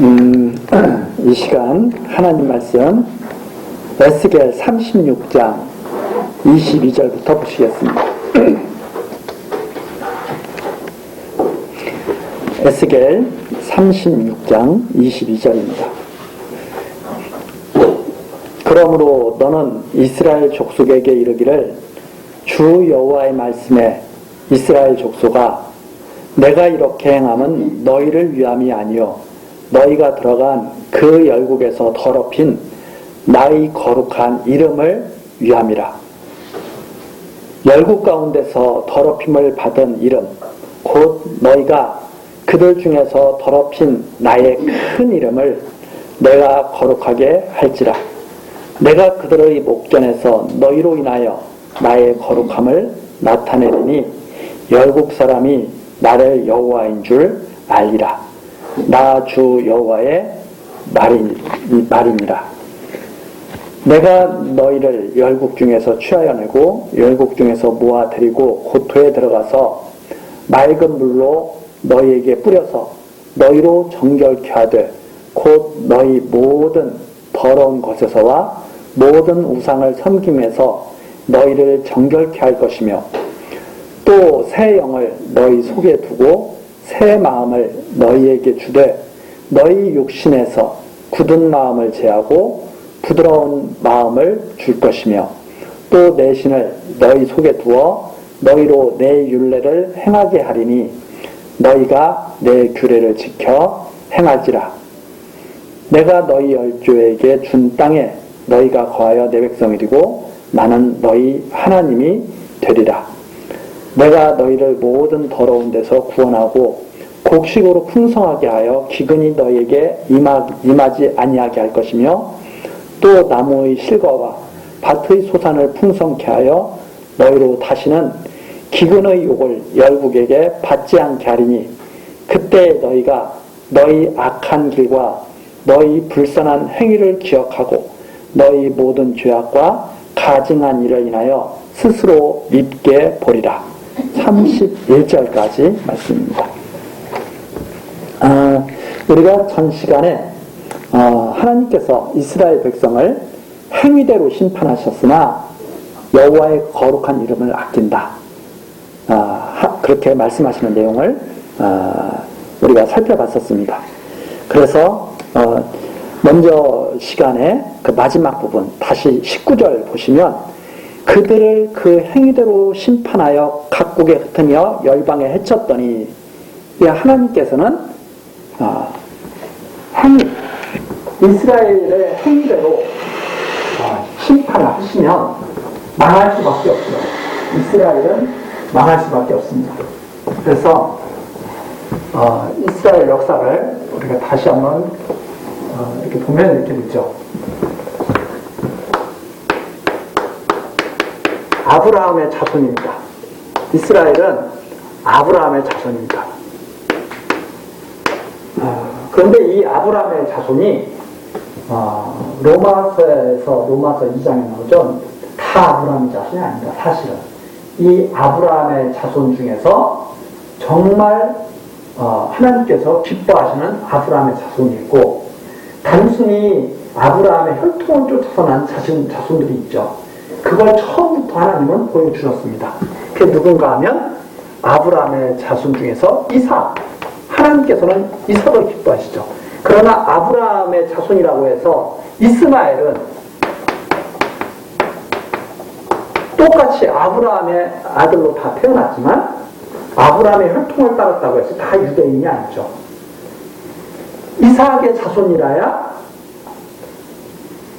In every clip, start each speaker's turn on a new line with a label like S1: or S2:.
S1: 이 시간 하나님 말씀 에스겔 36장 22절부터 보시겠습니다. 에스겔 36장 22절입니다. 그러므로 너는 이스라엘 족속에게 이르기를 주 여호와의 말씀에 이스라엘 족속아 내가 이렇게 행함은 너희를 위함이 아니요 너희가 들어간 그 열국에서 더럽힌 나의 거룩한 이름을 위함이라. 열국 가운데서 더럽힘을 받은 이름 곧 너희가 그들 중에서 더럽힌 나의 큰 이름을 내가 거룩하게 할지라. 내가 그들의 목전에서 너희로 인하여 나의 거룩함을 나타내리니 열국 사람이 나를 여호와인 줄 알리라. 나 주 여호와의 말이니라. 내가 너희를 열국 중에서 취하여내고 열국 중에서 모아들이고 고토에 들어가서 맑은 물로 너희에게 뿌려서 너희로 정결케 하되 곧 너희 모든 더러운 것에서와 모든 우상을 섬김에서 너희를 정결케 할 것이며 또 새 영을 너희 속에 두고 새 마음을 너희에게 주되 너희 육신에서 굳은 마음을 제하고 부드러운 마음을 줄 것이며 또 내 신을 너희 속에 두어 너희로 내 율례를 행하게 하리니 너희가 내 규례를 지켜 행할지라. 내가 너희 열조에게 준 땅에 너희가 거하여 내 백성이리고 나는 너희 하나님이 되리라. 내가 너희를 모든 더러운 데서 구원하고 곡식으로 풍성하게 하여 기근이 너희에게 임하지 아니하게 할 것이며 또 나무의 실과와 밭의 소산을 풍성케 하여 너희로 다시는 기근의 욕을 열국에게 받지 않게 하리니 그때 너희가 너희 악한 길과 너희 불선한 행위를 기억하고 너희 모든 죄악과 가증한 일을 인하여 스스로 밉게 보리라. 31절까지 말씀입니다. 우리가 전 시간에 하나님께서 이스라엘 백성을 행위대로 심판하셨으나 여호와의 거룩한 이름을 아낀다. 그렇게 말씀하시는 내용을 우리가 살펴봤었습니다. 그래서 먼저 시간에 그 마지막 부분 다시 19절 보시면 그들을 그 행위대로 심판하여 각국에 흩으며 열방에 해쳤더니 하나님께서는 이스라엘의 행위대로 심판을 하시면 망할 수밖에 없어요. 이스라엘은 망할 수밖에 없습니다. 그래서 이스라엘 역사를 우리가 다시 한번 이렇게 보면 이렇게 되죠. 아브라함의 자손입니다. 이스라엘은 아브라함의 자손입니다. 그런데 이 아브라함의 자손이 로마서 2장에 나오죠. 다 아브라함의 자손이 아닙니다. 사실은 이 아브라함의 자손 중에서 정말 하나님께서 기뻐하시는 아브라함의 자손이 있고 단순히 아브라함의 혈통을 쫓아서 난 자손들이 있죠. 그걸 처음부터 하나님은 보여주셨습니다. 그게 누군가 하면 아브라함의 자손 중에서 이삭. 하나님께서는 이삭을 기뻐하시죠. 그러나 아브라함의 자손이라고 해서 이스마엘은 똑같이 아브라함의 아들로 다 태어났지만 아브라함의 혈통을 따랐다고 해서 다 유대인이 아니죠. 이삭의 자손이라야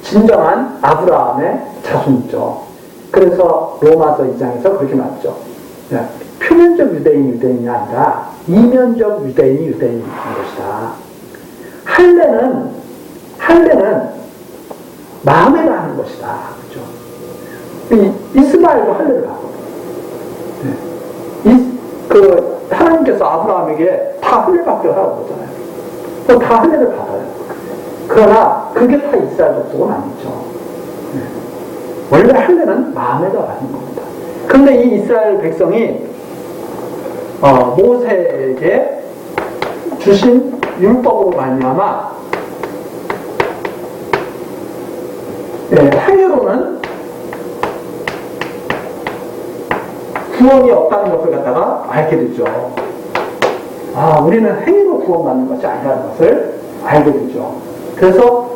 S1: 진정한 아브라함의 자손이죠. 그래서 로마서 2장에서 그렇게 말했죠. 표면적 유대인이 아니라 이면적 유대인인 것이다. 할례는 마음에 가는 것이다. 그렇죠? 이스마엘도 할례를 하거든요. 하나님께서 아브라함에게 다 할례밖에 하라고 그러잖아요. 다 할례를 받아요. 그러나 그게 다 이스라엘 족속은 아니죠. 원래 할례는 마음에다 가는 겁니다. 그런데 이 이스라엘 백성이 모세에게 주신 율법으로 말미암아 행위로는 구원이 없다는 것을 갖다가 알게 되죠. 아, 우리는 행위로 구원받는 것이 아니라는 것을 알게 되죠. 그래서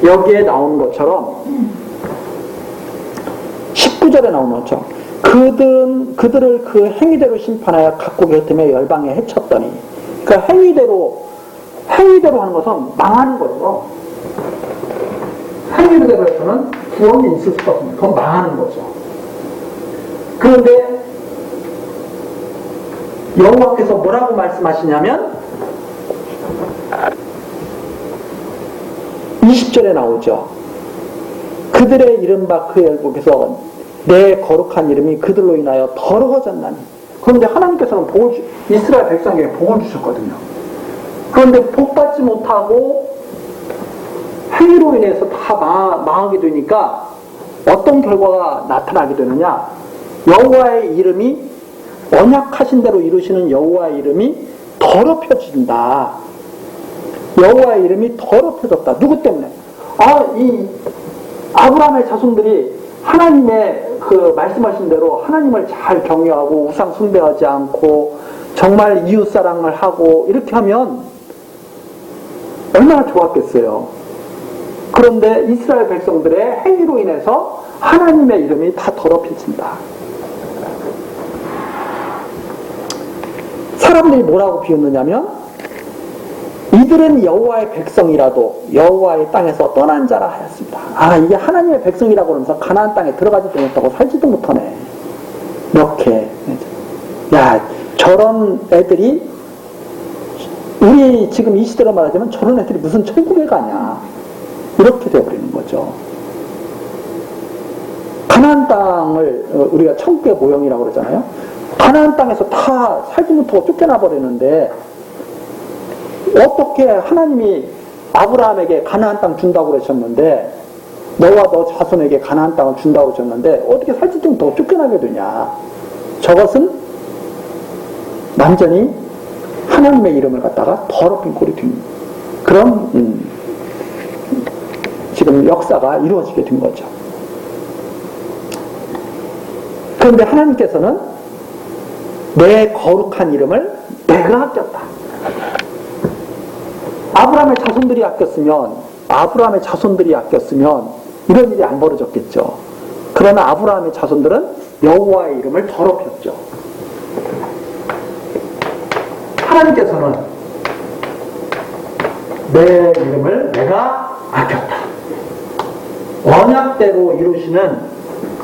S1: 여기에 나오는 것처럼 19절에 나오는 것처럼 그들을 그 행위대로 심판하여 각국의 틈에 열방에 해쳤더니, 그러니까 행위대로 하는 것은 망하는 거죠. 행위대로 해서는 구원이 있을 수가 없습니다. 그건 망하는 거죠. 그런데 여호와께서 뭐라고 말씀하시냐면 20절에 나오죠. 그들의 이른바 그 열국에서 내 거룩한 이름이 그들로 인하여 더러워졌나니. 그런데 하나님께서는 이스라엘 백성에게 복을 주셨거든요. 그런데 복받지 못하고 행위로 인해서 다 망하게 되니까 어떤 결과가 나타나게 되느냐. 여호와의 이름이 언약하신 대로 이루시는 여호와의 이름이 더럽혀진다. 여호와의 이름이 더럽혀졌다. 누구 때문에? 이 아브라함의 자손들이 하나님의 그 말씀하신 대로 하나님을 잘 경외하고 우상 숭배하지 않고 정말 이웃사랑을 하고 이렇게 하면 얼마나 좋았겠어요. 그런데 이스라엘 백성들의 행위로 인해서 하나님의 이름이 다 더럽혀진다. 사람들이 뭐라고 비웃느냐면 이들은 여호와의 백성이라도 여호와의 땅에서 떠난 자라 하였습니다. 이게 하나님의 백성이라고 그러면서 가나안 땅에 들어가지도 못하고 살지도 못하네. 이렇게. 야, 저런 애들이 우리 지금 이 시대로 말하자면 저런 애들이 무슨 천국에 가냐. 이렇게 되어버리는 거죠. 가나안 땅을 우리가 천국의 모형이라고 그러잖아요. 가나안 땅에서 다 살지 못하고 쫓겨나 버리는데 어떻게 하나님이 아브라함에게 가나안 땅 준다고 그러셨는데 너와 너 자손에게 가나안 땅을 준다고 그러셨는데 어떻게 살지도 못하고 쫓겨나게 되냐. 저것은 완전히 하나님의 이름을 갖다가 더럽힌 꼴이 된 그런 지금 역사가 이루어지게 된 거죠. 그런데 하나님께서는 내 거룩한 이름을 내가 아꼈다. 아브라함의 자손들이 아꼈으면 이런 일이 안 벌어졌겠죠. 그러나 아브라함의 자손들은 여호와의 이름을 더럽혔죠. 하나님께서는 내 이름을 내가 아꼈다. 언약대로 이루시는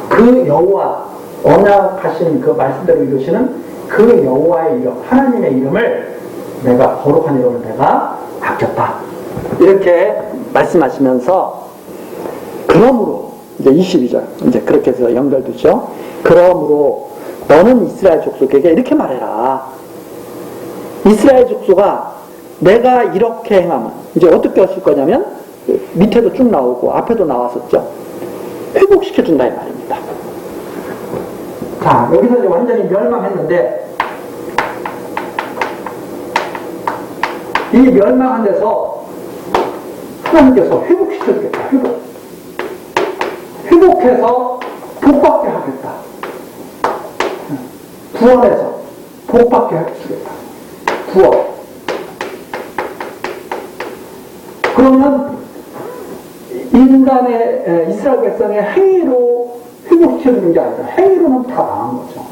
S1: 그 여호와, 언약하신 그 말씀대로 이루시는 그 여호와의 이름, 하나님의 이름을 내가, 거룩한 이름을 내가 아꼈다. 이렇게 말씀하시면서 그러므로 이제 22절 이제 그렇게 해서 연결되죠. 그러므로 너는 이스라엘 족속에게 이렇게 말해라. 이스라엘 족속아, 내가 이렇게 행하면 이제 어떻게 하실 거냐면 밑에도 쭉 나오고 앞에도 나왔었죠. 회복시켜준다 이 말입니다. 자, 여기서 이제 완전히 멸망했는데 이 멸망한 데서 하나님께서 회복시켜주겠다. 회복해서 복받게 하겠다. 구원해서 복받게 해주겠다. 구원. 그러면 인간의 이스라엘 백성의 행위로 회복시켜주는 게 아니라 행위로는 다 망한 거죠.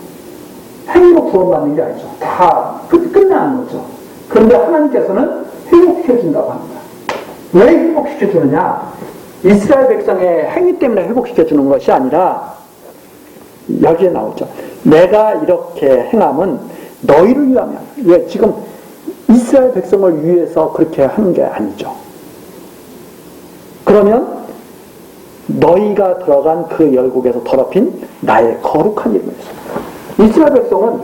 S1: 행위로 구원받는 게 아니죠. 다 끝나는 거죠. 그런데 하나님께서는 회복시켜준다고 합니다. 왜 회복시켜주느냐? 이스라엘 백성의 행위 때문에 회복시켜주는 것이 아니라 여기에 나오죠. 내가 이렇게 행함은 너희를 위하면, 왜 지금 이스라엘 백성을 위해서 그렇게 하는 게 아니죠. 그러면 너희가 들어간 그 열국에서 더럽힌 나의 거룩한 이름에서. 이스라엘 백성은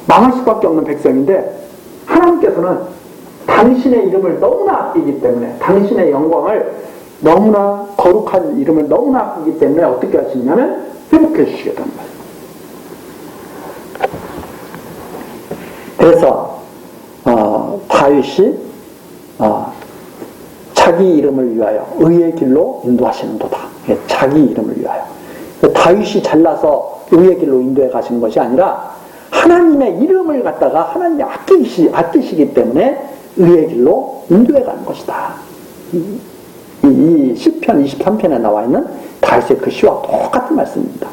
S1: 망할 수밖에 없는 백성인데 하나님께서는 당신의 이름을 너무나 아끼기 때문에, 당신의 영광을 너무나, 거룩한 이름을 너무나 아끼기 때문에 어떻게 하시냐면 회복해 주시겠다는 거예요. 그래서 다윗이 자기 이름을 위하여 의의 길로 인도하시는도다. 자기 이름을 위하여. 다윗이 잘나서 의의 길로 인도해 가시는 것이 아니라 하나님의 이름을 갖다가 하나님이 아끼시기 때문에 의의 길로 인도해 가는 것이다. 이 시편 23편에 나와 있는 다윗의 그 시와 똑같은 말씀입니다.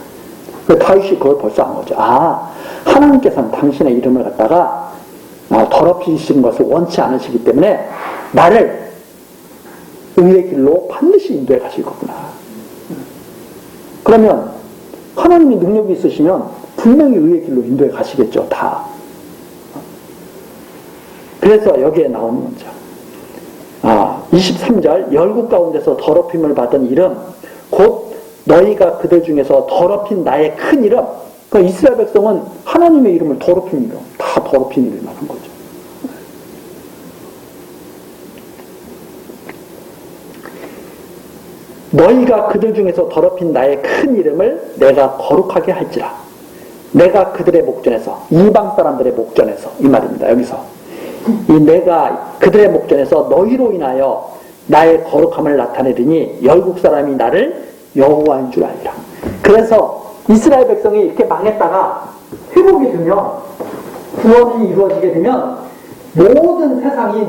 S1: 다윗이 그걸 벌써 안 거죠. 하나님께서는 당신의 이름을 갖다가 더럽히시는 것을 원치 않으시기 때문에 나를 의의 길로 반드시 인도해 가실 거구나. 그러면 하나님이 능력이 있으시면 분명히 의의 길로 인도해 가시겠죠. 다. 그래서 여기에 나오는 거죠. 23절 열국 가운데서 더럽힘을 받은 이름 곧 너희가 그들 중에서 더럽힌 나의 큰 이름. 그러니까 이스라엘 백성은 하나님의 이름을 더럽힌 이름, 다 더럽힌 이름을 하는 거죠. 너희가 그들 중에서 더럽힌 나의 큰 이름을 내가 거룩하게 할지라. 내가 그들의 목전에서, 이방 사람들의 목전에서, 이 말입니다. 여기서 이 내가 그들의 목전에서 너희로 인하여 나의 거룩함을 나타내리니 열국 사람이 나를 여호와인 줄 알리라. 그래서 이스라엘 백성이 이렇게 망했다가 회복이 되면, 구원이 이루어지게 되면 모든 세상이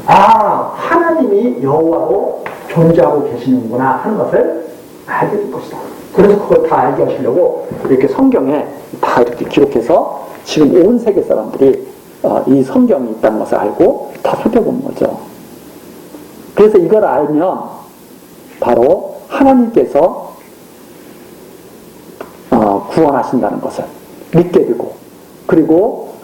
S1: 하나님이 여호와로 존재하고 계시는구나 하는 것을 알게 될 것이다. 그래서 그걸 다 알게 하시려고 이렇게 성경에 다 이렇게 기록해서 지금 온 세계 사람들이 이 성경이 있다는 것을 알고 다 살펴보는 거죠. 그래서 이걸 알면 바로 하나님께서 구원하신다는 것을 믿게 되고, 그리고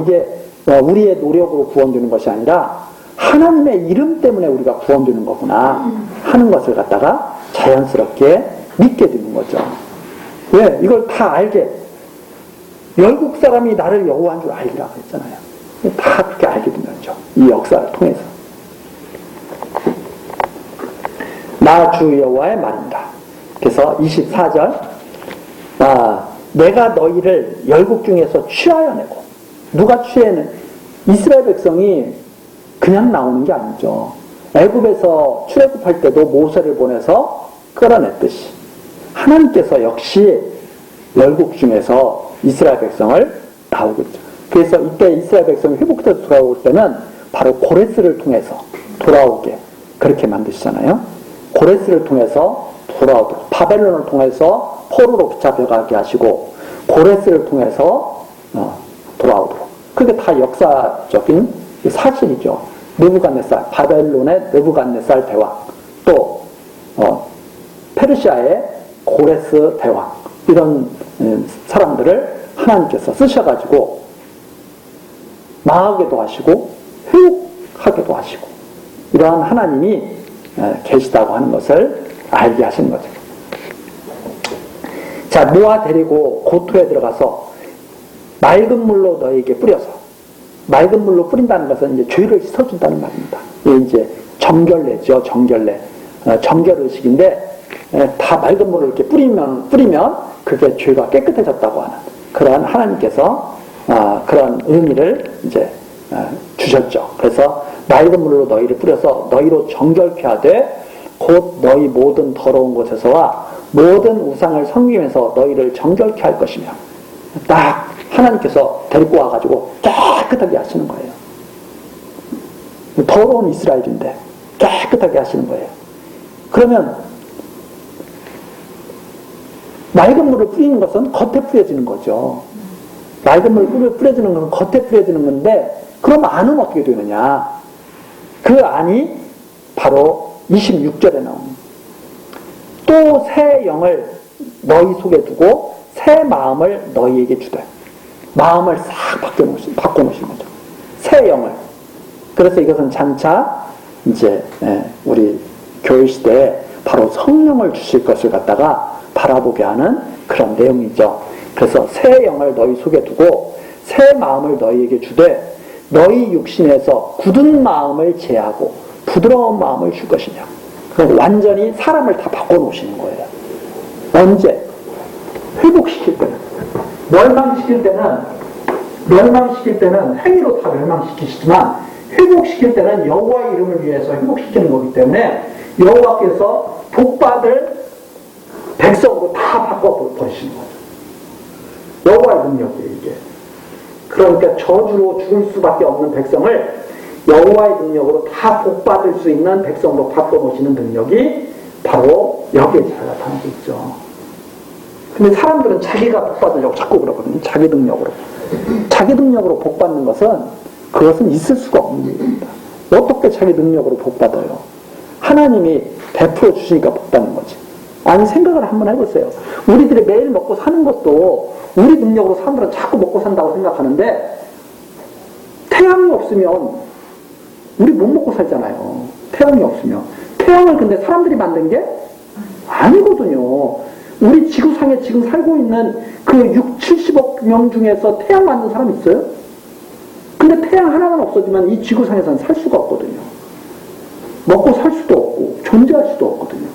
S1: 이게 우리의 노력으로 구원되는 것이 아니라 하나님의 이름 때문에 우리가 구원되는 거구나 하는 것을 갖다가 자연스럽게 믿게 되는 거죠. 왜? 이걸 다 알게, 열국 사람이 나를 여호와인 줄 알리라고 했잖아요. 다 그렇게 알게 되는 거죠. 이 역사를 통해서. 나 주 여호와의 말입니다. 그래서 24절 내가 너희를 열국 중에서 취하여 내고, 누가 취해는? 이스라엘 백성이 그냥 나오는 게 아니죠. 애굽에서 출애굽할 때도 모세를 보내서 끌어냈듯이 하나님께서 역시 열국 중에서 이스라엘 백성을 나오겠죠. 그래서 이때 이스라엘 백성이 회복돼서 돌아올 때는 바로 고레스를 통해서 돌아오게 그렇게 만드시잖아요. 고레스를 통해서 돌아오도록, 바벨론을 통해서 포로로 붙잡혀가게 하시고 고레스를 통해서 돌아오도록. 그게 다 역사적인 사실이죠. 느부갓네살, 바벨론의 느부갓네살 대왕, 또 페르시아의 고레스 대왕, 이런 사람들을 하나님께서 쓰셔가지고 망하게도 하시고 회복하게도 하시고, 이러한 하나님이 계시다고 하는 것을 알게 하시는 거죠. 자, 노아 데리고 고토에 들어가서 맑은 물로 너에게 뿌려서, 맑은 물로 뿌린다는 것은 이제 죄를 씻어준다는 말입니다. 이게 이제 정결례죠, 정결례. 정결의식인데, 다 맑은 물을 이렇게 뿌리면 그게 죄가 깨끗해졌다고 하는 그러한 하나님께서 그런 의미를 이제 주셨죠. 그래서 맑은 물로 너희를 뿌려서 너희로 정결케 하되 곧 너희 모든 더러운 곳에서와 모든 우상을 섬기면서 너희를 정결케 할 것이며, 딱 하나님께서 데리고 와가지고 깨끗하게 하시는 거예요. 더러운 이스라엘인데 깨끗하게 하시는 거예요. 그러면 맑은 물을 뿌리는 것은 겉에 뿌려지는 거죠. 맑은 물을 뿌려지는 것은 겉에 뿌려지는 건데, 그럼 안은 어떻게 되느냐? 그 안이 바로 26절에 나옵니다. 또 새 영을 너희 속에 두고 새 마음을 너희에게 주되, 마음을 싹 바꿔놓으신 거죠. 새 영을. 그래서 이것은 장차 이제 우리 교회 시대에 바로 성령을 주실 것을 갖다가 바라보게 하는 그런 내용이죠. 그래서 새 영을 너희 속에 두고 새 마음을 너희에게 주되 너희 육신에서 굳은 마음을 제하고 부드러운 마음을 줄 것이냐. 그럼 완전히 사람을 다 바꿔놓으시는 거예요. 언제? 회복시킬 때는. 멸망시킬 때는 행위로 다 멸망시키시지만 회복시킬 때는 여호와의 이름을 위해서 회복시키는 거기 때문에 여호와께서 복받을 백성으로 다 바꿔버리시는 거죠. 여호와의 능력이에요, 이게. 그러니까 저주로 죽을 수밖에 없는 백성을 여호와의 능력으로 다 복받을 수 있는 백성으로 바꿔놓으시는 능력이 바로 여기에 잘 나타나고 있죠. 근데 사람들은 자기가 복받으려고 자꾸 그러거든요. 자기 능력으로. 자기 능력으로 복받는 것은 그것은 있을 수가 없는 일입니다. 어떻게 자기 능력으로 복받아요? 하나님이 베풀어 주시니까 복받는 거지. 아니, 생각을 한번 해보세요. 우리들이 매일 먹고 사는 것도 우리 능력으로 사람들은 자꾸 먹고 산다고 생각하는데 태양이 없으면 우리 못 먹고 살잖아요. 태양이 없으면. 태양을 근데 사람들이 만든 게 아니거든요. 우리 지구상에 지금 살고 있는 그 6, 70억 명 중에서 태양 만든 사람 있어요? 근데 태양 하나만 없어지면 이 지구상에서는 살 수가 없거든요. 먹고 살 수도 없고 존재할 수도 없거든요.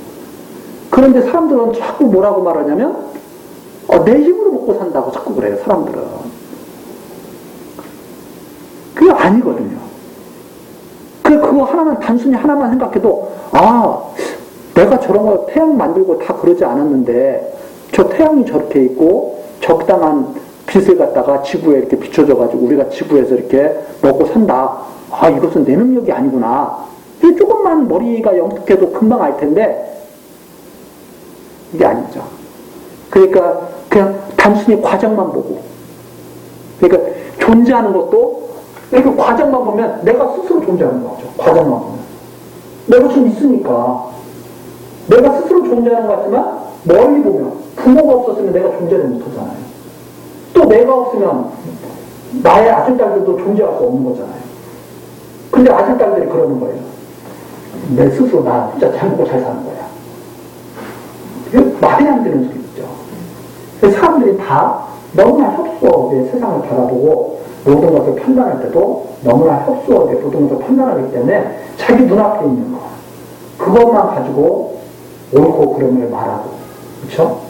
S1: 그런데 사람들은 자꾸 뭐라고 말하냐면 내 힘으로 먹고 산다고 자꾸 그래요. 사람들은. 그게 아니거든요. 그거 하나만 단순히 하나만 생각해도 내가 저런 거 태양 만들고 다 그러지 않았는데 저 태양이 저렇게 있고 적당한 빛을 갖다가 지구에 이렇게 비춰줘가지고 우리가 지구에서 이렇게 먹고 산다. 이것은 내 능력이 아니구나. 이 조금만 머리가 영특해도 금방 알 텐데 이게 아니죠. 그러니까 그냥 단순히 과정만 보고, 그러니까 존재하는 것도 이렇게 과정만 보면 내가 스스로 존재하는 거죠. 과정만 보면 내가 좀 있으니까 내가 스스로 존재하는 것 같지만 멀리 보면 부모가 없었으면 내가 존재를 못하잖아요. 또 내가 없으면 나의 아들딸들도 존재할 수 없는 거잖아요. 근데 아들딸들이 그러는 거예요. 내 스스로 나 진짜 잘 먹고 잘 사는 거야. 이게 말이 안 되는 소리죠. 사람들이 다 너무나 협소하게 세상을 바라보고 모든 것을 판단할 때도 너무나 협소하게 모든 것을 판단하기 때문에 자기 눈앞에 있는 거 그것만 가지고 옳고 그름을 말하고, 그렇죠?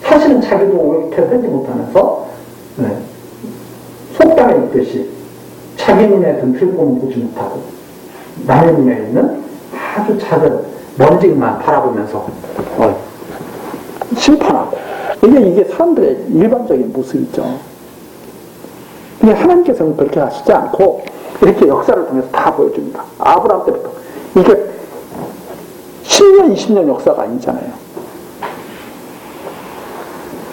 S1: 사실은 자기도 옳게 살지 못하면서 속담에 있듯이 자기 눈에 든 들보는 보지 못하고 남의 눈에 있는 아주 작은 먼지만 바라보면서 심판하고, 이게 사람들의 일반적인 모습이죠. 근데 하나님께서는 그렇게 하시지 않고 이렇게 역사를 통해서 다 보여줍니다. 아브라함 때부터. 이게 10년, 20년 역사가 아니잖아요.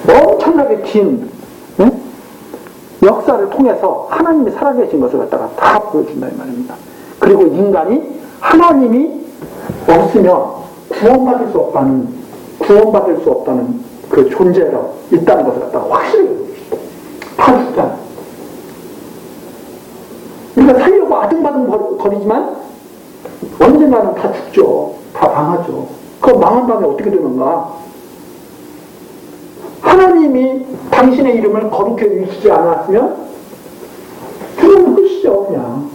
S1: 엄청나게 긴 역사를 통해서 하나님이 살아계신 것을 갖다가 다 보여준다 이 말입니다. 그리고 인간이 하나님이 없으면 구원받을 수 없다는 그 존재가 있다는 것을 갖다가 확실히 보여줍니다. 다 죽잖아요. 그러니까 살려고 아등바등 거리지만 언젠가는 다 죽죠. 다 망하죠. 그럼 망한 다음에 어떻게 되는가? 하나님이 당신의 이름을 거룩히 여기지 않았으면 죽으면 끝이죠, 그냥.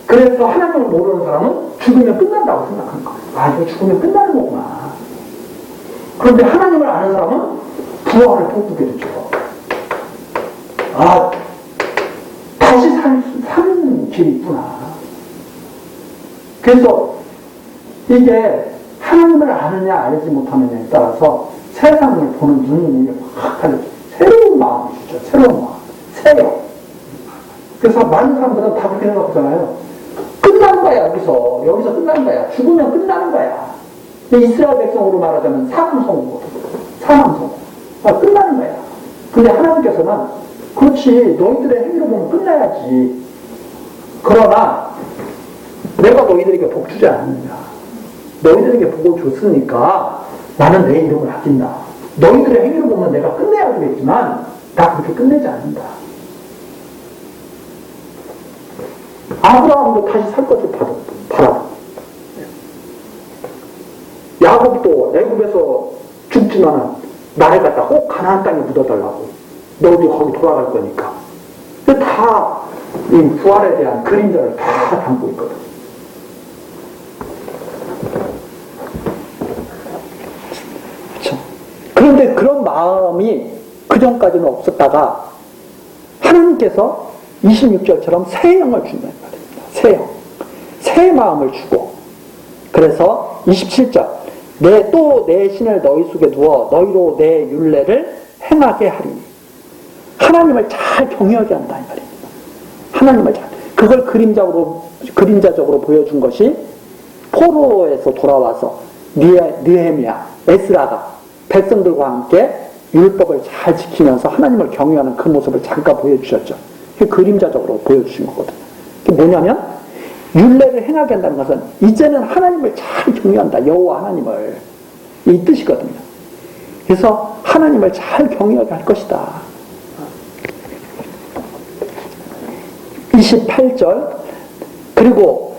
S1: 그래서 하나님을 모르는 사람은 죽으면 끝난다고 생각하는 거예요. 이거 죽으면 끝나는 거구나. 그런데 하나님을 아는 사람은 부활을 꿈꾸게 되죠. 다시 사는 길이 있구나. 그래서 이게 하나님을 아느냐 알지 못하느냐에 따라서 세상을 보는 눈이 확 달라져요. 새로운 마음이 주죠. 새로운 마음. 새로. 그래서 많은 사람들은 다 그렇게 생각하잖아요. 끝나는 거야, 여기서 끝나는 거야. 죽으면 끝나는 거야. 이스라엘 백성으로 말하자면 사망선고. 끝나는 거야. 근데 하나님께서는 그렇지, 너희들의 행위로 보면 끝나야지. 그러나 내가 너희들에게 복 주지 않느냐. 너희들에게 복을 줬으니까 나는 내 이름을 아낀다. 너희들의 행위로 보면 내가 끝내야 되겠지만 나 그렇게 끝내지 않는다. 아브라함도 다시 살 것을 바라. 야곱도 애굽에서 죽지만 나를 갖다 꼭 가나안 땅에 묻어달라고. 너희도 거기 돌아갈 거니까. 다 이 부활에 대한 그림자를 다 담고 있거든. 그렇죠. 그런데 그런 마음이 그 전까지는 없었다가 하나님께서 26절처럼 새 영을 준다는 말입니다. 새 영. 새 마음을 주고. 그래서 27절. 내 신을 너희 속에 두어 너희로 내 율례를 행하게 하리니. 하나님을 잘 경외하게 한다 이 말입니다. 하나님을 잘. 그걸 그림자적으로 보여준 것이 포로에서 돌아와서 느헤미야, 에스라가 백성들과 함께 율법을 잘 지키면서 하나님을 경외하는 그 모습을 잠깐 보여주셨죠. 그게 그림자적으로 보여주신 거거든요. 그게 뭐냐면 율례를 행하게 한다는 것은 이제는 하나님을 잘 경외한다. 여호와 하나님을. 이 뜻이거든요. 그래서 하나님을 잘 경외하게 할 것이다. 28절 그리고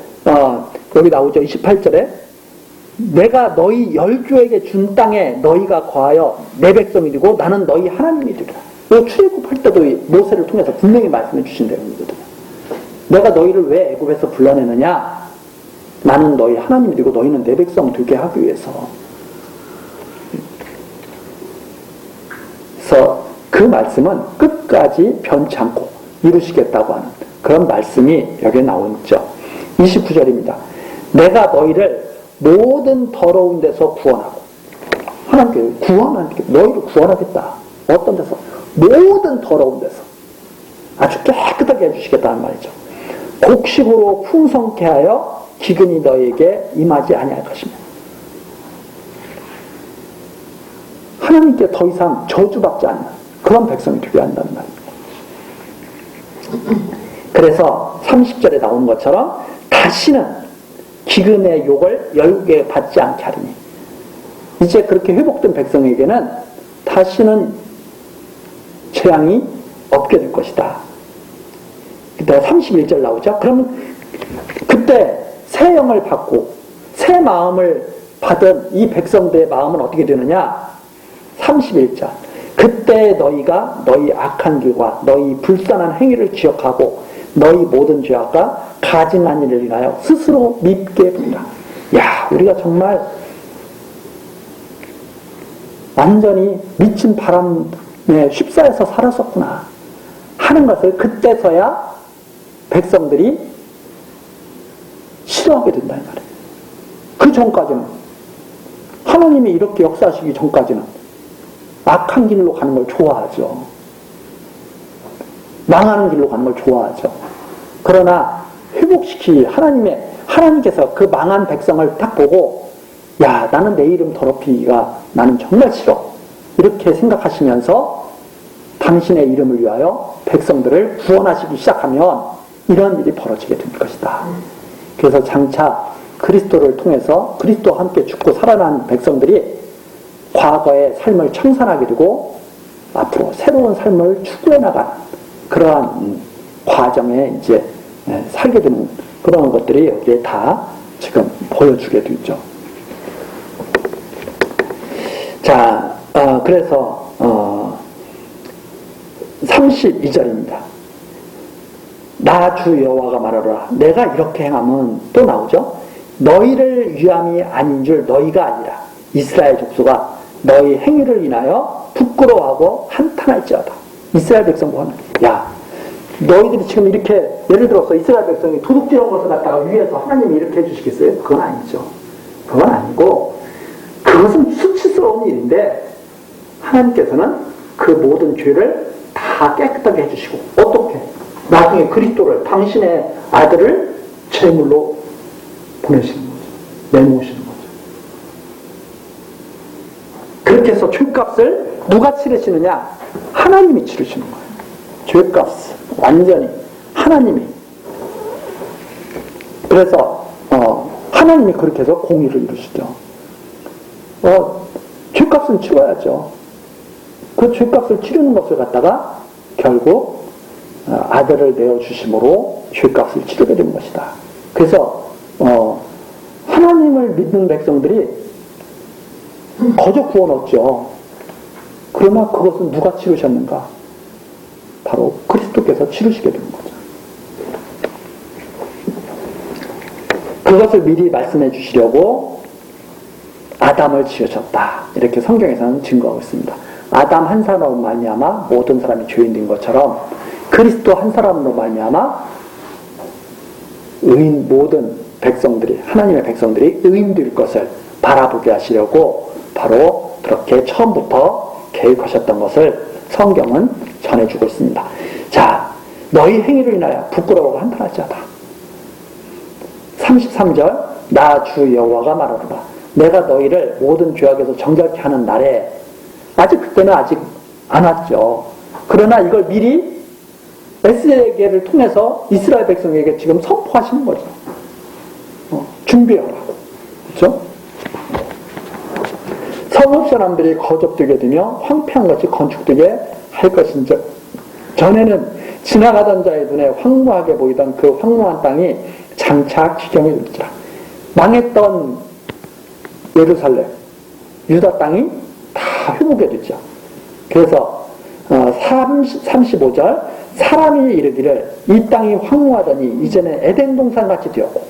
S1: 여기 나오죠. 28절에 내가 너희 열조에게 준 땅에 너희가 거하여 내 백성이 되고 나는 너희 하나님이 되리라. 이거 출애굽할 때도 모세를 통해서 분명히 말씀해 주신 내용이거든요. 내가 너희를 왜 애굽에서 불러내느냐? 나는 너희 하나님이 되고 너희는 내 백성 되게 하기 위해서. 그래서 그 말씀은 끝까지 변치 않고 이루시겠다고 하는 그런 말씀이 여기에 나오죠. 29절입니다. 내가 너희를 모든 더러운 데서 구원하고 하나님께 구원하겠다. 너희를 구원하겠다. 어떤 데서? 모든 더러운 데서 아주 깨끗하게 해주시겠다는 말이죠. 곡식으로 풍성케 하여 기근이 너희에게 임하지 아니할 것입니다. 하나님께 더 이상 저주받지 않는 그런 백성이 되게 한다는 말입니다. 그래서 30절에 나오는 것처럼 다시는 기근의 욕을 열국에 받지 않게 하리니 이제 그렇게 회복된 백성에게는 다시는 재앙이 없게 될 것이다. 그때 31절 나오죠. 그러면 그때 새 영을 받고 새 마음을 받은 이 백성들의 마음은 어떻게 되느냐? 31절 그때 너희가 너희 악한 길과 너희 불쌍한 행위를 기억하고 너희 모든 죄악과 가증한 일을 인하여 스스로 밉게 보리라. 야, 우리가 정말 완전히 미친 바람에 휩싸여서 살았었구나 하는 것을 그때서야 백성들이 싫어하게 된다 이 말이에요. 그 전까지는 하나님이 이렇게 역사하시기 전까지는 악한 길로 가는 걸 좋아하죠. 망하는 길로 가는 걸 좋아하죠. 그러나 회복시키 하나님께서 그 망한 백성을 딱 보고 야, 나는 내 이름 더럽히기가 나는 정말 싫어. 이렇게 생각하시면서 당신의 이름을 위하여 백성들을 구원하시기 시작하면 이런 일이 벌어지게 될 것이다. 그래서 장차 그리스도를 통해서 그리스도와 함께 죽고 살아난 백성들이 과거의 삶을 청산하게 되고 앞으로 새로운 삶을 추구해 나가는 그러한 과정에 이제 살게 되는 그런 것들이 여기에 다 지금 보여주게 되죠. 자, 그래서 32절입니다. 나 주 여호와가 말하노라. 내가 이렇게 행하면 또 나오죠. 너희를 위함이 아닌 줄 너희가 아니라 이스라엘 족속아 너희 행위를 인하여 부끄러워하고 한탄할지어다. 이스라엘 백성도 하는 야, 너희들이 지금 이렇게 예를 들어서 이스라엘 백성이 도둑질한 것을 갖다가 위해서 하나님이 이렇게 해주시겠어요? 그건 아니죠. 그건 아니고 그것은 수치스러운 일인데 하나님께서는 그 모든 죄를 다 깨끗하게 해주시고 어떻게? 나중에 그리스도를 당신의 아들을 제물로 보내시는 거죠. 내놓으시는 거죠. 그렇게 해서 죄값을 누가 치르시느냐? 하나님이 치르시는 거예요. 죄값을 완전히 하나님이. 그래서 하나님이 그렇게 해서 공의를 이루시죠. 죄값은 치러야죠. 그 죄값을 치르는 것을 갖다가 결국 아들을 내어주심으로 죄값을 치르게 된 것이다. 그래서 하나님을 믿는 백성들이 거저 구원 얻죠. 그러나 그것은 누가 치르셨는가? 바로 그리스도께서 치르시게 된 거죠. 그것을 미리 말씀해 주시려고 아담을 지으셨다. 이렇게 성경에서는 증거하고 있습니다. 아담 한 사람으로 말미암아 모든 사람이 죄인 된 것처럼 그리스도 한 사람으로 말미암아 의인 모든 백성들이 하나님의 백성들이 의인될 것을 바라보게 하시려고 바로 그렇게 처음부터 계획하셨던 것을 성경은 전해주고 있습니다. 자, 너희 행위로 인하여 부끄러워 한탄하지 않아. 33절 나 주 여호와가 말하노라. 내가 너희를 모든 죄악에서 정결케 하는 날에 그때는 아직 안 왔죠. 그러나 이걸 미리 에스겔을 통해서 이스라엘 백성에게 지금 선포하시는 거죠. 준비하라. 그렇죠? 성읍 사람들이 거듭되게 되며 황폐한 것이 건축되게 할 것인지 전에는 지나가던 자의 눈에 황무하게 보이던 그 황무한 땅이 장차 기경에 이르리라. 망했던 예루살렘, 유다 땅이 다 회복이 되죠. 그래서 35절 사람이 이르기를 이 땅이 황무하더니 이제는 에덴 동산같이 되었고,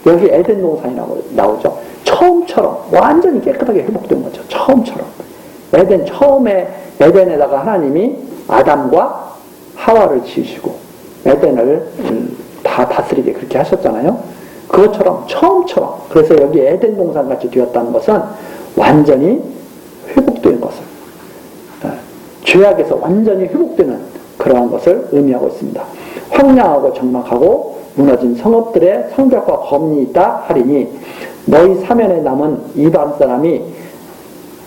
S1: 여기 에덴 동산이 나오죠. 처음처럼 완전히 깨끗하게 회복된 거죠. 처음처럼. 처음에 에덴에다가 하나님이 아담과 하와를 지으시고 에덴을 다 다스리게 그렇게 하셨잖아요. 그것처럼 처음처럼. 그래서 여기 에덴 동산같이 되었다는 것은 완전히 회복된 것을, 죄악에서 완전히 회복되는 그러한 것을 의미하고 있습니다. 황량하고 적막하고 무너진 성읍들의 성벽과 검이 있다 하리니 너희 사면에 남은 이방 사람이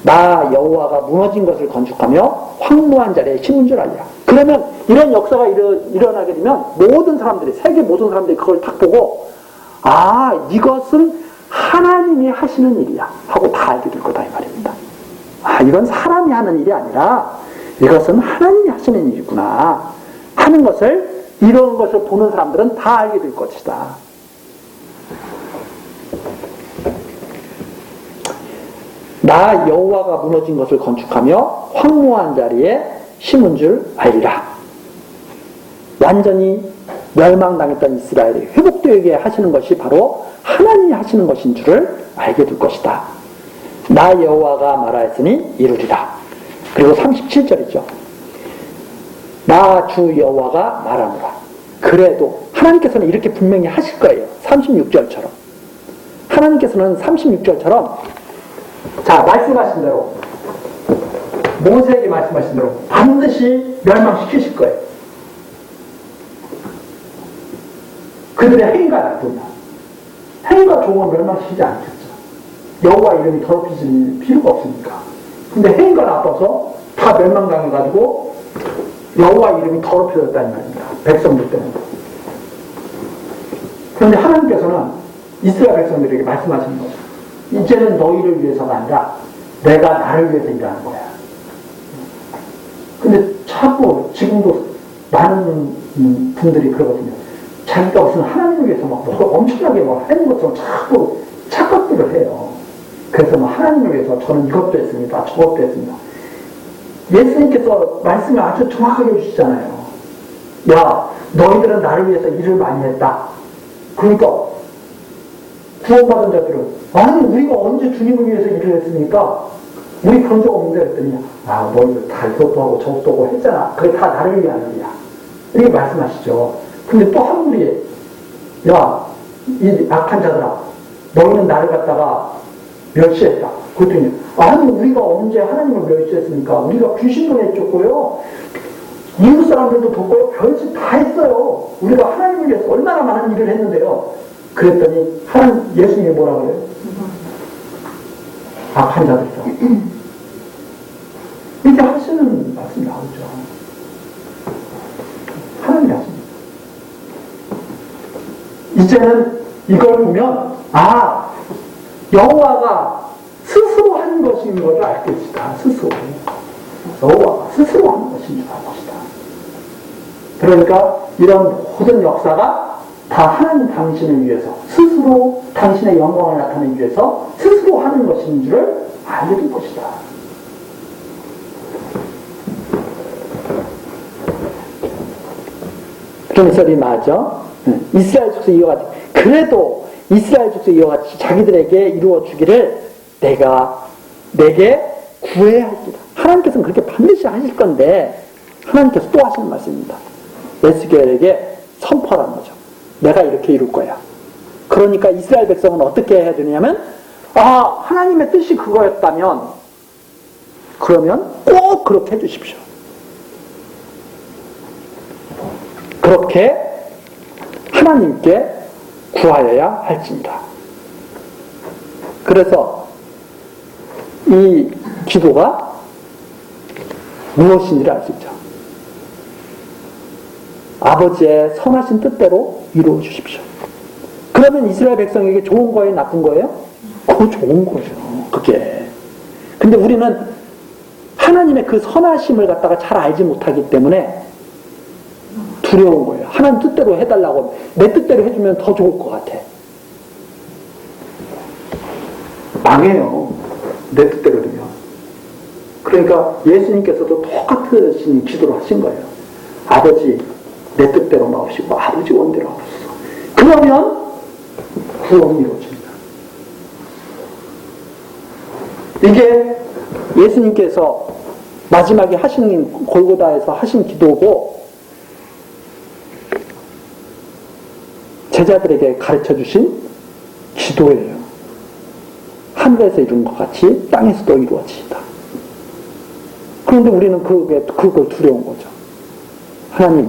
S1: 나 여호와가 무너진 것을 건축하며 황무한 자리에 심은 줄 알리라. 그러면 이런 역사가 일어나게 되면 모든 사람들이, 세계 모든 사람들이 그걸 딱 보고 이것은 하나님이 하시는 일이야 하고 다 알게 될 거다 이 말입니다. 이건 사람이 하는 일이 아니라 이것은 하나님이 하시는 일이구나 하는 것을, 이런 것을 보는 사람들은 다 알게 될 것이다. 나 여호와가 무너진 것을 건축하며 황무한 자리에 심은 줄 알리라. 완전히 멸망당했던 이스라엘이 회복되게 하시는 것이 바로 하나님이 하시는 것인 줄을 알게 될 것이다. 나 여호와가 말하였으니 이루리라. 그리고 37절이죠. 나 주 여호와가 말하노라. 그래도 하나님께서는 이렇게 분명히 하실 거예요. 36절처럼. 하나님께서는 36절처럼 말씀하신 대로, 모세에게 말씀하신 대로 반드시 멸망시키실 거예요. 그들의 행위가 나쁘면, 행위가 좋으면 멸망시키지 않겠죠. 여호와 이름이 더럽혀질 필요가 없으니까. 근데 행위가 나빠서 다 멸망당해가지고 여호와 이름이 더럽혀졌다는 말입니다. 백성들 때문에. 그런데 하나님께서는 이스라엘 백성들에게 말씀하시는 거죠. 이제는 너희를 위해서가 아니라 내가 나를 위해서 일하는 거야. 근데 자꾸 지금도 많은 분들이 그러거든요. 자기가 무슨 하나님을 위해서 엄청나게 하는 것처럼 자꾸 착각들을 해요. 그래서 하나님을 위해서 저는 이것도 했습니다. 저것도 했습니다. 예수님께서 말씀을 아주 정확하게 해주시잖아요. 야, 너희들은 나를 위해서 일을 많이 했다. 그러니까 구원받은 자들은 우리가 언제 주님을 위해서 일을 했습니까? 우리 그런 적 없는데 그랬더니 너희들 다 이것도 하고 저것도 하고 했잖아. 그게 다 나를 위한 일이야. 이렇게 말씀하시죠. 근데 또 한 무리에 이 악한 자들아, 너희는 나를 갖다가 멸시했다. 그랬더니 우리가 언제 하나님을 멸시했습니까? 우리가 귀신을 해줬고요, 이웃 사람들도 돕고요, 별짓 다 했어요. 우리가 하나님을 위해서 얼마나 많은 일을 했는데요. 그랬더니 예수님이 뭐라 그래요? 악한 자들이다. 이렇게 하시는 말씀이 나오죠. 하나님이 하십니다. 이제는 이걸 보면 여호와가 스스로 하는 것인 것을 알 것이다. 스스로. 여호와가 스스로 하는 것인 줄 알 것이다. 그러니까 이런 모든 역사가 다 하나님 당신을 위해서, 스스로 당신의 영광을 나타내기 위해서 스스로 하는 것인 줄을 알게 될 것이다. 그러면서 이 맞아. 이스라엘 족속 이와 같이, 그래도 이스라엘 족속 이와 같이 자기들에게 이루어 주기를 내게 구해야 할지다. 하나님께서는 그렇게 반드시 하실 건데 하나님께서 또 하시는 말씀입니다. 에스겔에게 선포하는 거죠. 내가 이렇게 이룰 거야. 그러니까 이스라엘 백성은 어떻게 해야 되냐면, 하나님의 뜻이 그거였다면, 그러면 꼭 그렇게 해주십시오. 그렇게 하나님께 구하여야 할지니라. 그래서 이 기도가 무엇인지를 알 수 있죠. 아버지의 선하신 뜻대로 이루어 주십시오. 그러면 이스라엘 백성에게 좋은 거예요? 나쁜 거예요? 그거 좋은 거죠. 그게. 근데 우리는 하나님의 그 선하심을 갖다가 잘 알지 못하기 때문에 두려운 거예요. 하나님 뜻대로 해달라고, 내 뜻대로 해주면 더 좋을 것 같아. 망해요. 내 뜻대로 되면. 그러니까 예수님께서도 똑같은 기도를 하신 거예요. 아버지, 내 뜻대로 마옵시고 아버지 원대로 하옵소서. 그러면 구원이 이루어집니다. 이게 예수님께서 마지막에 하신, 골고다에서 하신 기도고, 제자들에게 가르쳐 주신 기도예요. 하늘에서 이룬 것 같이 땅에서도 이루어지다. 그런데 우리는 그걸 두려운 거죠. 하나님,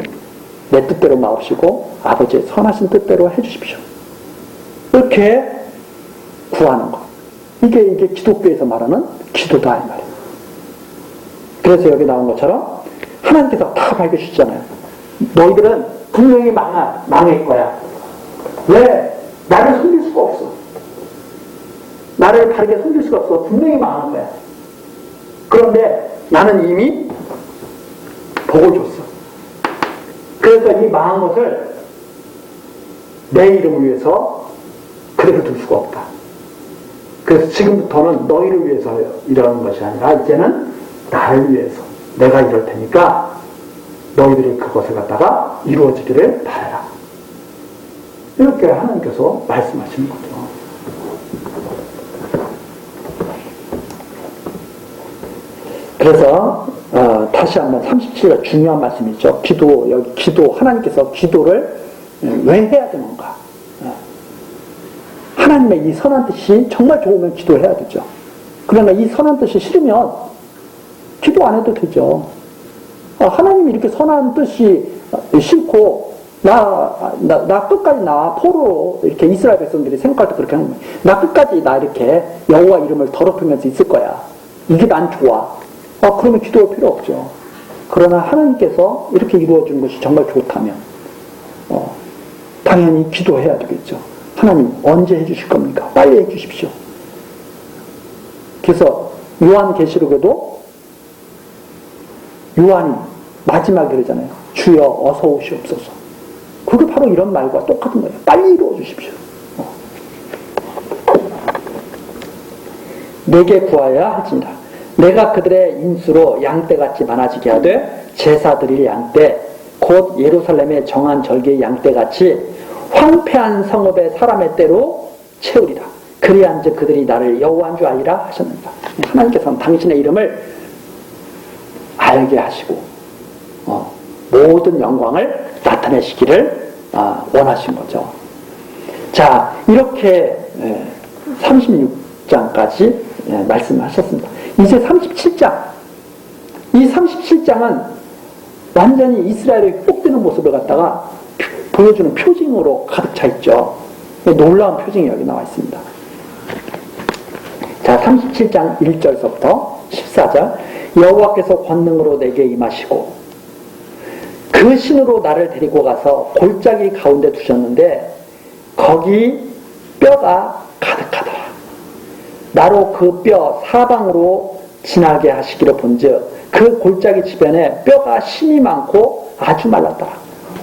S1: 내 뜻대로 마옵시고 아버지의 선하신 뜻대로 해주십시오. 이렇게 구하는 것. 이게 기독교에서 말하는 기도다, 이 말이에요. 그래서 여기 나온 것처럼 하나님께서 다 밝혀주시잖아요. 너희들은 분명히 망할 거야. 왜? 나를 숨길 수가 없어. 나를 다르게 숨길 수가 없어. 분명히 망할 거야. 그런데 나는 이미 복을 줬어. 그래서 이 망한 것을 내 이름을 위해서 그대로 둘 수가 없다. 그래서 지금부터는 너희를 위해서 이러는 것이 아니라 이제는 나를 위해서 내가 이럴 테니까 너희들이 그것을 갖다가 이루어지기를 바라라. 이렇게 하나님께서 말씀하시는 거죠. 그래서 다시 한번 37절 중요한 말씀이죠. 여기 기도, 하나님께서 기도를 왜 해야 되는가? 하나님의 이 선한 뜻이 정말 좋으면 기도해야 되죠. 그러나 이 선한 뜻이 싫으면 기도 안 해도 되죠. 하나님이 이렇게 선한 뜻이 싫고 나 끝까지 포로 이렇게 이스라엘 백성들이 생각할 때 그렇게 하는 거예요. 나 끝까지 이렇게 여호와 이름을 더럽히면서 있을 거야. 이게 난 좋아. 그러면 기도할 필요 없죠. 그러나 하나님께서 이렇게 이루어주는 것이 정말 좋다면 당연히 기도해야 되겠죠. 하나님 언제 해주실 겁니까? 빨리 해주십시오. 그래서 요한계시록에도 요한이 마지막에 그러잖아요. 주여 어서 오시옵소서. 그게 바로 이런 말과 똑같은 거예요. 빨리 이루어 주십시오. 내게 구하여야 할지니라. 내가 그들의 인수로 양떼같이 많아지게 하되 제사 드릴 양떼 곧 예루살렘의 정한 절기의 양떼같이 황폐한 성읍의 사람의 때로 채우리라. 그리한즉 그들이 나를 여호와인 줄 아리라 하셨느니라. 하나님께서는 당신의 이름을 알게 하시고 모든 영광을 나타내시기를 원하신 거죠. 자, 이렇게 36장까지 말씀하셨습니다. 이제 37장. 이 37장은 완전히 이스라엘의 회복되는 모습을 갖다가 보여주는 표징으로 가득 차 있죠. 놀라운 표징이 여기 나와 있습니다. 자, 37장 1절서부터 14절. 여호와께서 권능으로 내게 임하시고 그 신으로 나를 데리고 가서 골짜기 가운데 두셨는데 거기 뼈가 가득하더라. 나로 그 뼈 사방으로 지나게 하시기를 본즉 그 골짜기 주변에 뼈가 심이 많고 아주 말랐더라.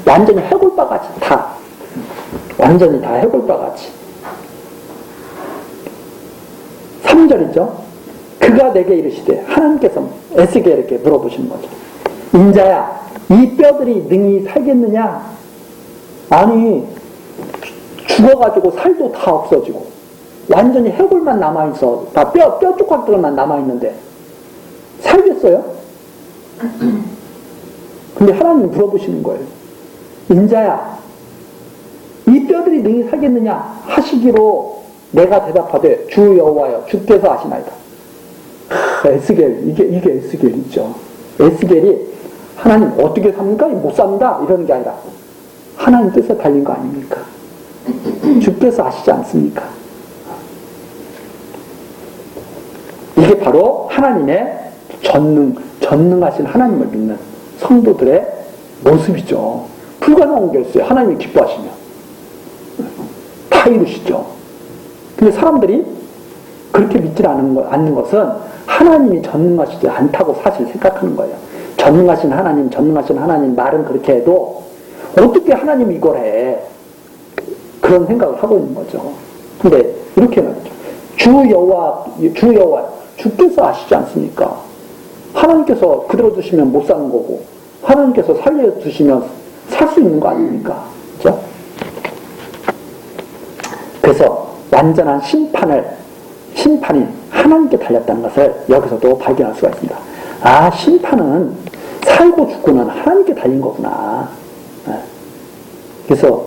S1: 완전히 해골바같이 완전히 다 해골바같이. 3절이죠. 그가 내게 이르시되 하나님께서 에스겔에게 물어보시는 거죠. 인자야, 이 뼈들이 능히 살겠느냐? 아니, 죽어가지고 살도 다 없어지고 완전히 해골만 남아있어. 다 뼈 조각들만 남아있는데 살겠어요? 근데 하나님이 물어보시는 거예요. 인자야, 이 뼈들이 능히 살겠느냐 하시기로 내가 대답하되 주 여호와여 주께서 아시나이다. 에스겔, 이게 에스겔이죠. 에스겔이 하나님 어떻게 삽니까? 못 삽니다. 이러는 게 아니라 하나님 뜻에 달린 거 아닙니까? 주께서 아시지 않습니까? 이게 바로 하나님의 전능하신 하나님을 믿는 성도들의 모습이죠. 불가능한 게 있어요. 하나님이 기뻐하시면 다 이루시죠. 근데 사람들이 그렇게 믿지 않는 것은 하나님이 전능하시지 않다고 사실 생각하는 거예요. 전능하신 하나님 말은 그렇게 해도 어떻게 하나님이 이걸 해? 그런 생각을 하고 있는 거죠. 근데 이렇게 말이죠. 주 여호와 주께서 아시지 않습니까? 하나님께서 그대로 두시면 못 사는 거고 하나님께서 살려두시면 살 수 있는 거 아닙니까? 그렇죠? 그래서 완전한 심판이 하나님께 달렸다는 것을 여기서도 발견할 수가 있습니다. 아, 심판은 살고 죽고는 하나님께 달린 거구나. 그래서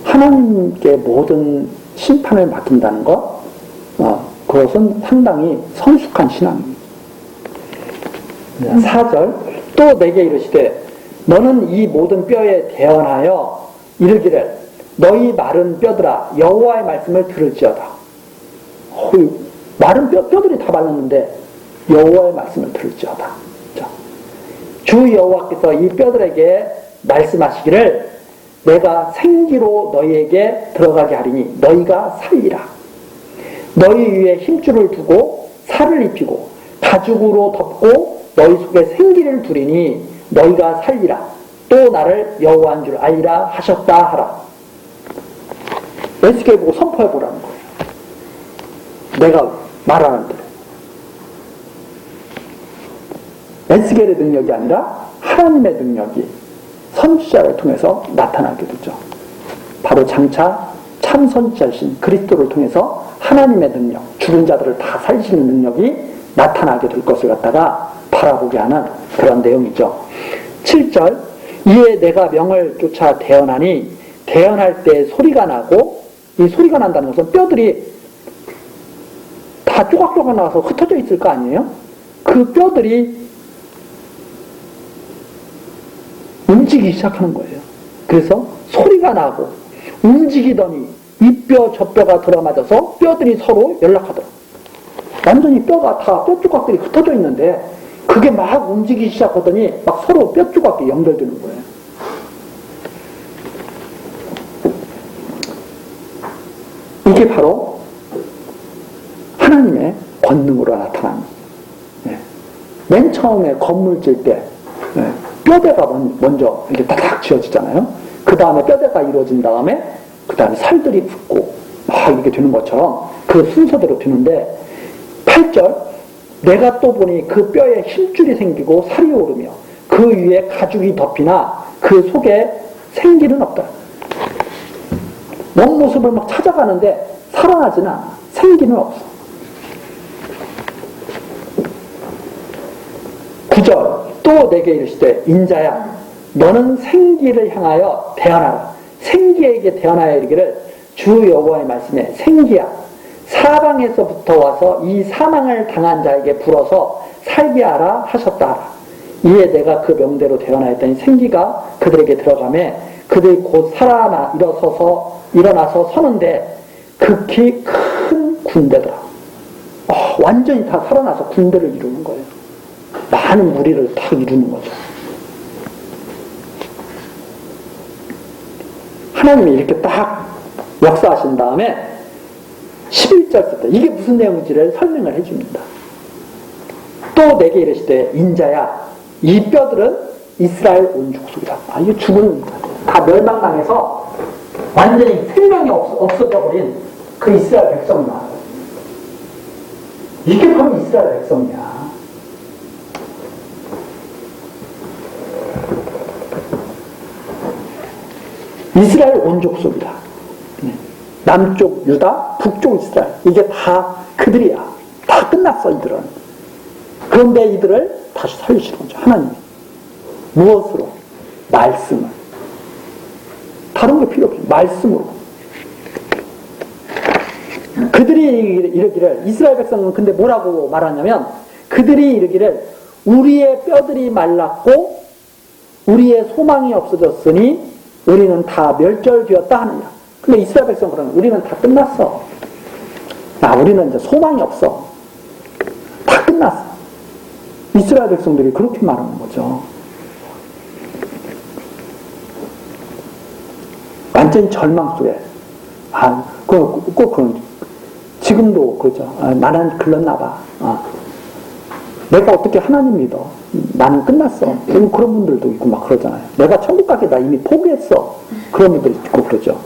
S1: 하나님께 모든 심판을 맡긴다는 것, 그것은 상당히 성숙한 신앙입니다. 4절 또 내게 이르시되 너는 이 모든 뼈에 대언하여 이르기를 너희 마른 뼈들아 여호와의 말씀을 들을지어다. 마른 뼈들이 다 말랐는데 여호와의 말씀을 들을지어다. 주 여호와께서 이 뼈들에게 말씀하시기를 내가 생기로 너희에게 들어가게 하리니 너희가 살리라. 너희 위에 힘줄을 두고 살을 입히고 가죽으로 덮고 너희 속에 생기를 두리니 너희가 살리라. 또 나를 여호와인 줄 알리라 하셨다 하라. 에스겔 보고 선포해 보라는 거예요. 내가 말하는 대로. 에스겔의 능력이 아니라 하나님의 능력이 선지자를 통해서 나타나게 되죠. 바로 장차 참 선지자이신 그리스도를 통해서 하나님의 능력, 죽은 자들을 다 살리시는 능력이 나타나게 될 것을 갖다가 바라보게 하는 그런 내용이죠. 7절 이에 내가 명을 쫓아 대언하니 대언할 때 소리가 나고 이 소리가 난다는 것은 뼈들이 다 조각조각 나와서 흩어져 있을 거 아니에요? 그 뼈들이 움직이기 시작하는 거예요. 그래서 소리가 나고 움직이더니 이 뼈 저 뼈가 들어맞아서 뼈들이 서로 연락하더라. 완전히 뼈가 다 뼈 조각들이 흩어져 있는데 그게 막 움직이기 시작하더니 막 서로 뼈 조각이 연결되는 거예요. 이게 바로 하나님의 권능으로 나타나는. 맨 처음에 건물 질 때 뼈대가 먼저 이렇게 다닥 지어지잖아요. 그 다음에 뼈대가 이루어진 다음에 그 다음에 살들이 붙고 막 이렇게 되는 것처럼 그 순서대로 되는데 8절 내가 또 보니 그 뼈에 힘줄이 생기고 살이 오르며 그 위에 가죽이 덮이나 그 속에 생기는 없다. 원 모습을 막 찾아가는데 살아나지는 않아. 생기는 없어. 9절 또 내게 이르시되 인자야 너는 생기를 향하여 대언하라. 생기에게 대언하여 이르기를 주 여호와의 말씀에 생기야 사방에서부터 와서 이 사망을 당한 자에게 불어서 살게 하라 하셨다 하라. 이에 내가 그 명대로 대언하였더니 생기가 그들에게 들어가매 그들이 곧 살아나 일어나서 서는데 극히 큰 군대더라. 완전히 다 살아나서 군대를 이루는 거예요. 많은 무리를 다 이루는 거죠. 하나님이 이렇게 딱 역사하신 다음에 11절부터 이게 무슨 내용인지를 설명을 해줍니다. 또 내게 이르시되 인자야 이 뼈들은 이스라엘 온 족속이다. 이게 죽은 다 멸망당해서 완전히 생명이 없어져 버린 그 이스라엘 백성이야. 이게 바로 이스라엘 백성이야. 이스라엘 온 족속이다. 남쪽 유다, 북쪽 이스라엘. 이게 다 그들이야. 다 끝났어, 이들은. 그런데 이들을 다시 살리시는 거죠, 하나님이. 무엇으로? 말씀을. 다른 게 필요 없어요. 말씀으로. 그들이 이르기를, 이스라엘 백성은 근데 뭐라고 말하냐면, 그들이 이르기를 우리의 뼈들이 말랐고 우리의 소망이 없어졌으니 우리는 다 멸절되었다 하느니라. 근데 이스라엘 백성은 그러면 우리는 다 끝났어. 우리는 이제 소망이 없어. 다 끝났어. 이스라엘 백성들이 그렇게 말하는 거죠. 완전히 절망 속에. 지금도 그러죠. 나는 글렀나 봐. 내가 어떻게 하나님 믿어? 나는 끝났어. 그런 분들도 있고 막 그러잖아요. 내가 천국 가게 나 이미 포기했어. 그런 분들이 있고 그러죠.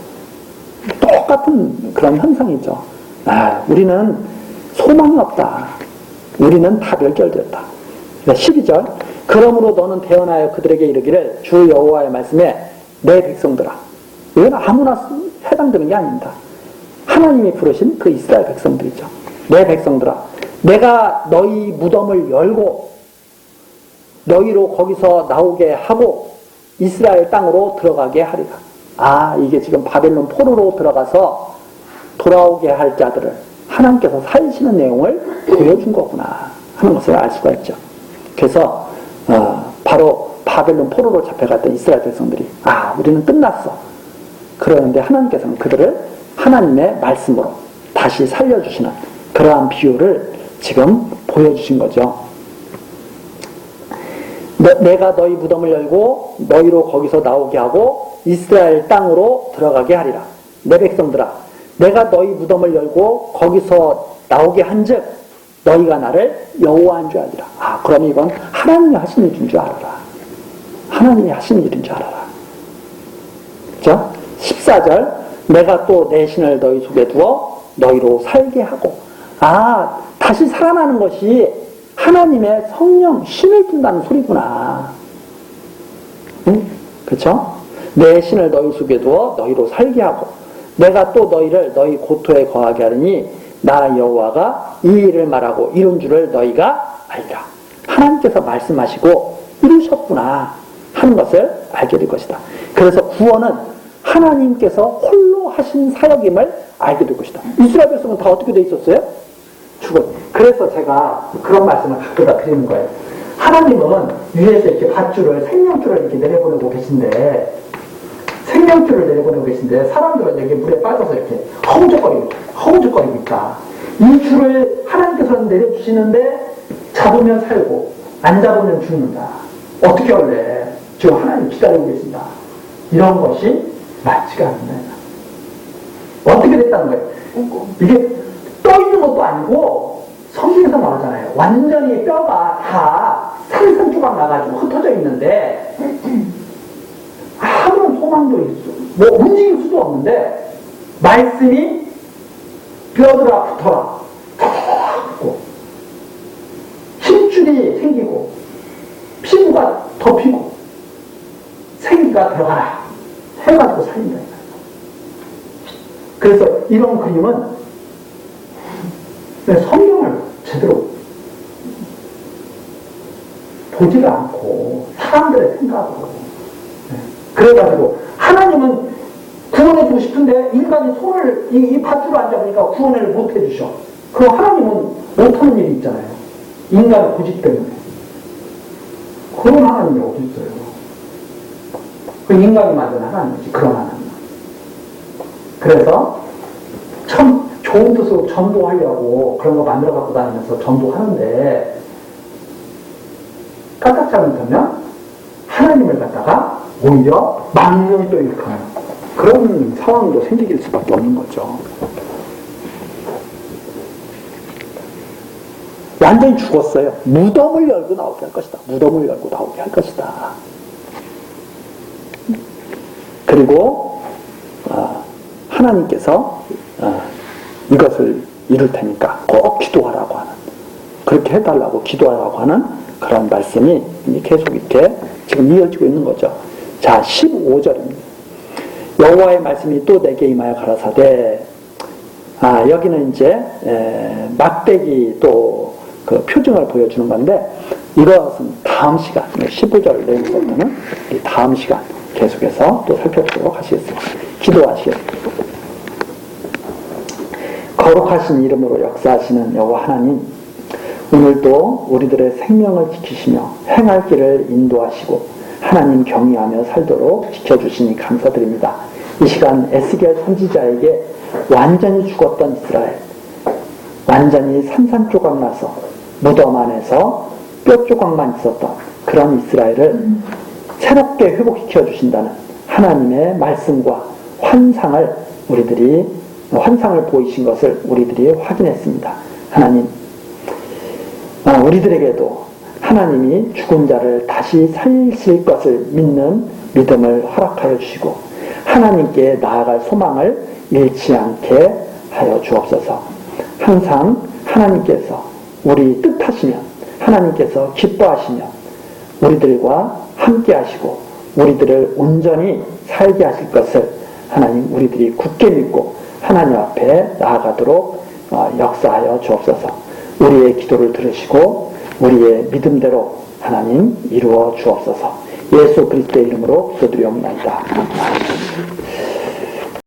S1: 똑같은 그런 현상이죠. 우리는 소망이 없다. 우리는 다 멸절되었다. 12절. 그러므로 너는 대언하여 그들에게 이르기를 주 여호와의 말씀에 내 백성들아. 이건 아무나 해당되는 게 아닙니다. 하나님이 부르신 그 이스라엘 백성들이죠. 내 백성들아. 내가 너희 무덤을 열고 너희로 거기서 나오게 하고 이스라엘 땅으로 들어가게 하리라. 이게 지금 바벨론 포로로 들어가서 돌아오게 할 자들을 하나님께서 살리시는 내용을 보여준 거구나 하는 것을 알 수가 있죠. 그래서 바로 바벨론 포로로 잡혀갔던 이스라엘 백성들이 우리는 끝났어. 그러는데 하나님께서는 그들을 하나님의 말씀으로 다시 살려주시는 그러한 비유를 지금 보여주신 거죠. 내가 너희 무덤을 열고 너희로 거기서 나오게 하고 이스라엘 땅으로 들어가게 하리라. 내 백성들아, 내가 너희 무덤을 열고 거기서 나오게 한즉 너희가 나를 여호와인 줄 알리라. 그럼 이건 하나님이 하신 일인 줄 알아라. 하나님이 하신 일인 줄 알아라. 그렇죠? 14절. 내가 또 내 신을 너희 속에 두어 너희로 살게 하고. 다시 살아나는 것이 하나님의 성령, 신을 둔다는 소리구나. 응? 그렇죠? 내 신을 너희 속에 두어 너희로 살게 하고 내가 또 너희를 너희 고토에 거하게 하리니 나 여호와가 이 일을 말하고 이룬 줄을 너희가 알리라. 하나님께서 말씀하시고 이루셨구나 하는 것을 알게 될 것이다. 그래서 구원은 하나님께서 홀로 하신 사역임을 알게 될 것이다. 이스라엘 백성은 다 어떻게 돼 있었어요? 죽었. 그래서 제가 그런 말씀을 가끔다 드리는 거예요. 하나님은 위에서 이렇게 밧줄을, 생명줄을 이렇게 내려보내고 계신데, 사람들은 여기 물에 빠져서 이렇게 허우적거리고 있다. 이 줄을 하나님께서는 내려주시는데, 잡으면 살고, 안 잡으면 죽는다. 어떻게 할래? 지금 하나님 기다리고 계신다. 이런 것이 맞지가 않는 어떻게 됐다는 거예요? 이게 떠 있는 것도 아니고 성경에서 말하잖아요. 완전히 뼈가 다 산산조각 나가지고 흩어져 있는데 아무런 소망도 있어. 움직일 수도 없는데 말씀이 뼈들아 붙어라. 고 힘줄이 생기고 피부가 덮이고 생기가 들어가라. 해가지고 살린다. 그래서 이런 그림은 성경을 제대로 보지를 않고 사람들의 생각으로 그래가지고 하나님은 구원해주고 싶은데 인간이 손을 이 밧줄을 안 잡으니까 구원을 못 해주셔. 그럼 하나님은 못하는 일이 있잖아요. 인간의 고집 때문에. 그런 하나님이 어디 있어요? 그 인간이 만든 하나님이지. 그런 하나님. 그래서 참 좋은 뜻으로 전도하려고 그런 거 만들어 갖고 다니면서 전도하는데 까딱 잘못하면 하나님을 갖다가 오히려 막론히 또 일으켜요. 그런 상황도 생길 수밖에 없는 거죠. 완전히 죽었어요. 무덤을 열고 나오게 할 것이다. 무덤을 열고 나오게 할 것이다. 그리고 하나님께서 이것을 이룰 테니까 꼭 기도하라고 하는, 그렇게 해달라고 기도하라고 하는 그런 말씀이 계속 이렇게 지금 이어지고 있는 거죠. 자, 15절입니다. 여호와의 말씀이 또 내게 임하여 가라사대. 여기는 이제 막대기 또 그 표징을 보여주는 건데 이것은 다음 시간, 15절 내용부터는 이 다음 시간 계속해서 또 살펴보도록 하시겠습니다. 기도하시겠습니다. 거룩하신 이름으로 역사하시는 여호와 하나님, 오늘도 우리들의 생명을 지키시며 행할 길을 인도하시고 하나님 경외하며 살도록 지켜주시니 감사드립니다. 이 시간 에스겔 선지자에게 완전히 죽었던 이스라엘, 완전히 산산조각 나서 무덤 안에서 뼈 조각만 있었던 그런 이스라엘을 새롭게 회복시켜 주신다는 하나님의 말씀과 환상을 보이신 것을 우리들이 확인했습니다. 하나님, 우리들에게도 하나님이 죽은 자를 다시 살리실 것을 믿는 믿음을 허락하여 주시고 하나님께 나아갈 소망을 잃지 않게 하여 주옵소서. 항상 하나님께서 우리 뜻하시면 하나님께서 기뻐하시며 우리들과 함께 하시고 우리들을 온전히 살게 하실 것을 하나님 우리들이 굳게 믿고 하나님 앞에 나아가도록 역사하여 주옵소서. 우리의 기도를 들으시고 우리의 믿음대로 하나님 이루어 주옵소서. 예수 그리스도의 이름으로 기도드리옵나이다. 아멘.